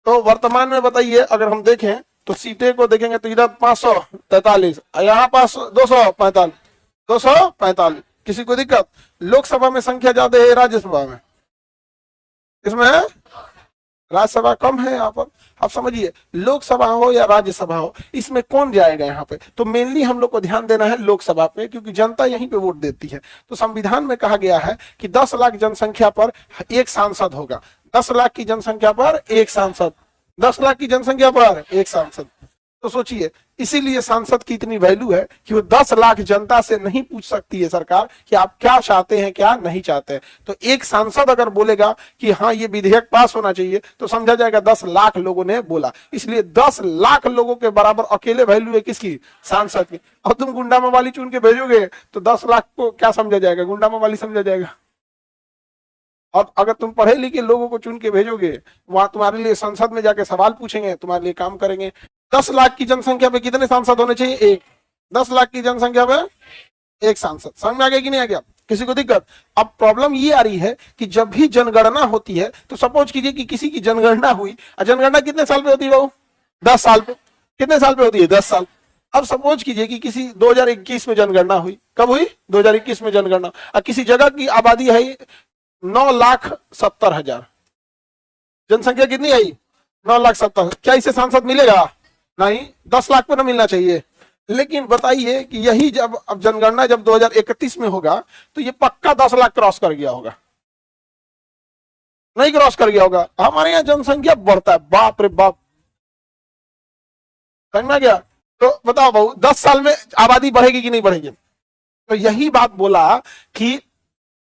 तो वर्तमान में बताइए, अगर हम देखें तो सीटें को देखेंगे तो इधर 543, यहाँ पास 245, 245। किसी को दिक्कत? लोकसभा में संख्या ज्यादा है, राज्यसभा में? इसमें राज्यसभा कम है यहाँ पर। आप समझिए, लोकसभा हो या राज्यसभा हो, इसमें कौन जाएगा यहाँ पे? तो मेनली हम लोग को ध्यान देना है लोकसभा पे, क्योंकि जनता यहीं पे वोट देती है। तो संविधान में कहा गया है कि 10 लाख जनसंख्या पर एक सांसद होगा। 10 लाख की जनसंख्या पर एक सांसद, 10 लाख की जनसंख्या पर एक सांसद। तो सोचिए, इसीलिए सांसद की इतनी वैल्यू है कि वो 10 लाख जनता से नहीं पूछ सकती है सरकार कि आप क्या चाहते हैं, क्या नहीं चाहते हैं। तो एक सांसद अगर बोलेगा कि हाँ ये विधेयक पास होना चाहिए, तो समझा जाएगा 10 लाख लोगों ने बोला। इसलिए 10 लाख लोगों के बराबर अकेले वैल्यू है किसकी? सांसद की। और तुम गुंडा मवाली चुन के भेजोगे तो 10 लाख को क्या समझा जाएगा? गुंडा मवाली समझा जाएगा। और अगर तुम पढ़े लिखे लोगों को चुन के भेजोगे, वहां तुम्हारे लिए संसद में जाके सवाल पूछेंगे, तुम्हारे लिए काम करेंगे। 10 लाख की जनसंख्या पे कितने सांसद होने चाहिए? एक। 10 लाख की जनसंख्या पे एक सांसद। समझ में आ गया कि नहीं आ गया? किसी को दिक्कत? अब प्रॉब्लम ये आ रही है कि जब भी जनगणना होती है, तो सपोज कीजिए कि किसी की जनगणना हुई। जनगणना कितने साल पे होती है बाबू? 10 साल पे। कितने साल पे होती है? 10 साल। अब सपोज कीजिए कि किसी 2021 में जनगणना हुई। कब हुई? 2021 में जनगणना। और किसी जगह की आबादी है 9,70,000। जनसंख्या कितनी आई? 9,70,000। क्या इसे सांसद मिलेगा? नहीं, 10 लाख पे ना मिलना चाहिए। लेकिन बताइए कि यही जब अब जनगणना जब 2031 में होगा, तो ये पक्का 10 लाख क्रॉस कर गया होगा। नहीं क्रॉस कर गया होगा। हमारे यहाँ जनसंख्या बढ़ता है, बाप रे बाप। समझ में आ गया? तो बताओ भाऊ, 10 साल में आबादी बढ़ेगी कि नहीं बढ़ेगी? तो यही बात बोला कि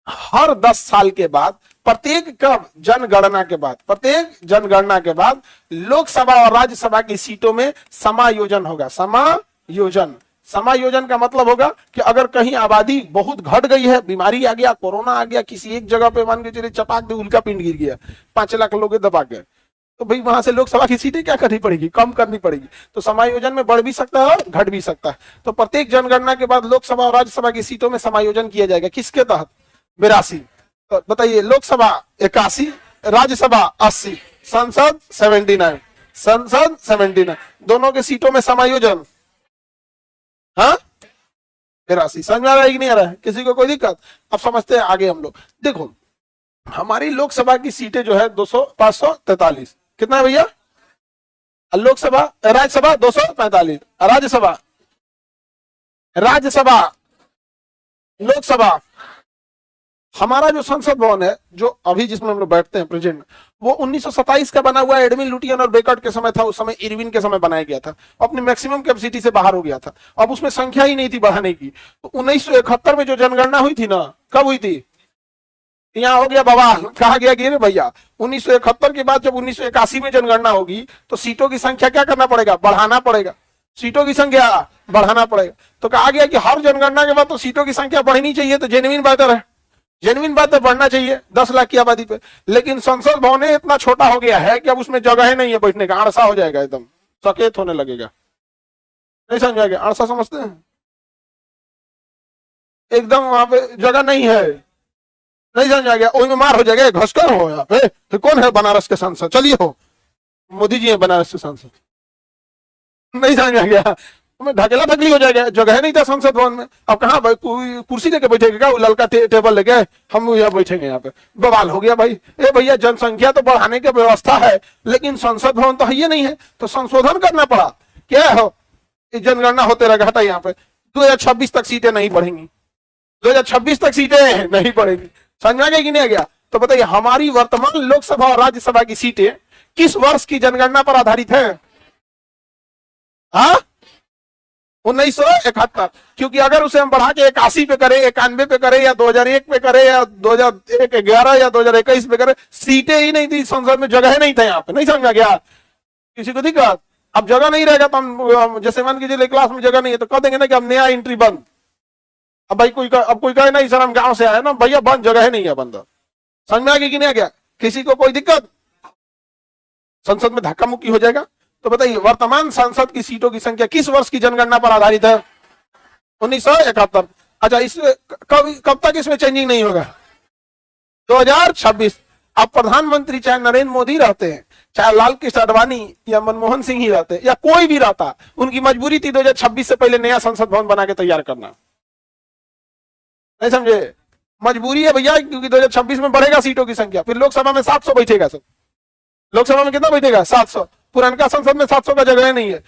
हर 10 साल के बाद, प्रत्येक कब? जनगणना के बाद। प्रत्येक जनगणना के बाद लोकसभा और राज्यसभा की सीटों में समायोजन होगा। समायोजन। समायोजन का मतलब होगा कि अगर कहीं आबादी बहुत घट गई है, बीमारी आ गया, कोरोना आ गया, किसी एक जगह पे मान के चलिए चपाक दे उल्का पिंड गिर गया, 5 लाख लोग दबा गए, तो भाई वहां से लोकसभा की सीटें क्या करनी पड़ेगी? कम करनी पड़ेगी। तो समायोजन में बढ़ भी सकता है और घट भी सकता है। तो प्रत्येक जनगणना के बाद लोकसभा और राज्यसभा की सीटों में समायोजन किया जाएगा। किसके तहत? 82। तो बताइए, लोकसभा 81, राज्यसभा 80, संसद 79, संसद 79, दोनों के सीटों में समायोजन। हाँ, 83। समझ में आ रहा है कि नहीं आ रहा है? किसी को कोई दिक्कत? अब समझते हैं आगे हम लोग। देखो, हमारी लोकसभा की सीटें जो है 543। कितना है भैया? लोकसभा, राज्यसभा 245, राज्यसभा, लोकसभा। हमारा जो संसद भवन है, जो अभी जिसमें हम लोग बैठते हैं प्रेजेंट, वो 1927 का बना हुआ है। एडमिन लुटियन और बेकर्ट के समय था, उस समय इरविन के समय बनाया गया था। अपनी मैक्सिमम कैपेसिटी से बाहर हो गया था। अब उसमें संख्या ही नहीं थी बढ़ाने की। तो 1971 में जो जनगणना हुई थी ना, कब हुई थी? यहाँ हो गया बवाल। कहा गया कि भैया 1971 के बाद जब 1981 में जनगणना होगी, तो सीटों की संख्या क्या करना पड़ेगा? बढ़ाना पड़ेगा। सीटों की संख्या बढ़ाना पड़ेगा। तो कहा गया कि हर जनगणना के बाद तो सीटों की संख्या बढ़नी चाहिए। तो जेन्युइन बेहतर है, जेन्युइन बात है, बढ़ना चाहिए 10 लाख की आबादी पे। लेकिन संसद भवन इतना छोटा हो गया है कि अब उसमें जगह ही नहीं है बैठने का। अड़सा हो जाएगा, एकदम सकेत होने लगेगा। नहीं समझ आएगा? अड़सा समझते हैं? एकदम वहां पे जगह नहीं है। नहीं समझ आ गया? वही में मार हो जाएगा। घसकर हो यहाँ पे। तो कौन है बनारस के सांसद? चलिए हो, मोदी जी है बनारस के सांसद। नहीं समझ में आ गया? ढकेला ढकली हो जाएगा। जगह नहीं था संसद भवन में। अब कहाँ भाई कुर्सी लेके बैठेगा? क्या ललका टेबल लेके हम यहाँ बैठेंगे? यहाँ पे बवाल हो गया भाई। ए भैया, जनसंख्या तो बढ़ाने की व्यवस्था है, लेकिन संसद भवन तो ये नहीं है, तो संशोधन करना पड़ा। क्या हो, जनगणना होते रहेगा। हटा यहाँ पे 2026 तक सीटें नहीं बढ़ेंगी। 2026 तक सीटें नहीं बढ़ेंगी। समझ में आ गया कि नहीं आ गया? तो बताइए, हमारी वर्तमान लोकसभा और राज्यसभा की सीटें किस वर्ष की जनगणना पर आधारित है? हाँ, 1971। क्योंकि अगर उसे हम बढ़ा के 81 पे करें, 91 पे करें, या 2001 पे करें, या 2011 या 2021 पे करें, सीटें ही नहीं थी संसद में, जगह नहीं था यहाँ पे। नहीं समझ में गया? किसी को दिक्कत? अब जगह नहीं रहेगा तो हम, जैसे मान कीजिए क्लास में जगह नहीं है, तो कह देंगे ना कि अब नया एंट्री बंद। अब भाई कोई कहे नहीं सर हम गांव से आए ना, भैया बंद, जगह है नहीं है, बंद। समझ में आ गया कि नहीं आ गया? किसी को कोई दिक्कत? संसद में धक्का मुक्की हो जाएगा। तो बताइए, वर्तमान संसद की सीटों की संख्या किस वर्ष की जनगणना पर आधारित है? 1971। अच्छा, इसमें कब तक इसमें चेंजिंग नहीं होगा? 2026। अब प्रधानमंत्री चाहे नरेंद्र मोदी रहते हैं, चाहे लाल कृष्ण आडवाणी या मनमोहन सिंह ही रहते या कोई भी रहता, उनकी मजबूरी थी 2026 से पहले नया संसद भवन बना के तैयार करना। नहीं समझे? मजबूरी है भैया, क्योंकि 2026 में बढ़ेगा सीटों की संख्या, फिर लोकसभा में 700 बैठेगा सब। लोकसभा में कितना बैठेगा? 700। पुरानका संसद में 700 का जगह नहीं है,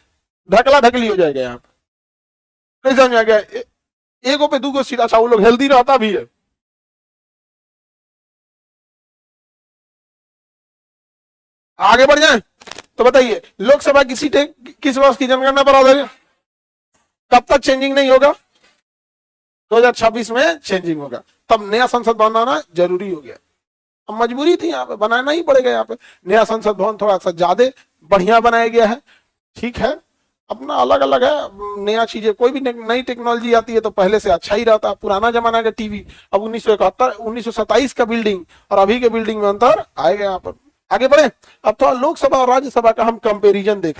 ढकला ढकली हो जाएगा यहाँ पे। नहीं समझ आ गया? एगो पे दूगो सीट। अच्छा, वो लोग हेल्दी रहता भी है। आगे बढ़ जाए तो बताइए, लोकसभा की सीटें किस वर्ष की जनगणना पर आधारित? कब तक चेंजिंग नहीं होगा? 2026 में चेंजिंग होगा, तब नया संसद भवन बनाना जरूरी हो गया। अब मजबूरी थी, यहाँ पे बनाना ही पड़ेगा। यहाँ पे नया संसद भवन थोड़ा सा ज्यादा बढ़िया बनाया गया है, ठीक है, अपना अलग अलग है। नया चीजें, कोई भी नई टेक्नोलॉजी आती है तो पहले से अच्छा ही रहता। पुराना जमाना का टीवी, अब 1971 1927 का बिल्डिंग और अभी के बिल्डिंग में अंतर आएगा यहाँ पर। आगे बढ़े, अब थोड़ा लोकसभा और राज्यसभा का हम कंपेरिजन देख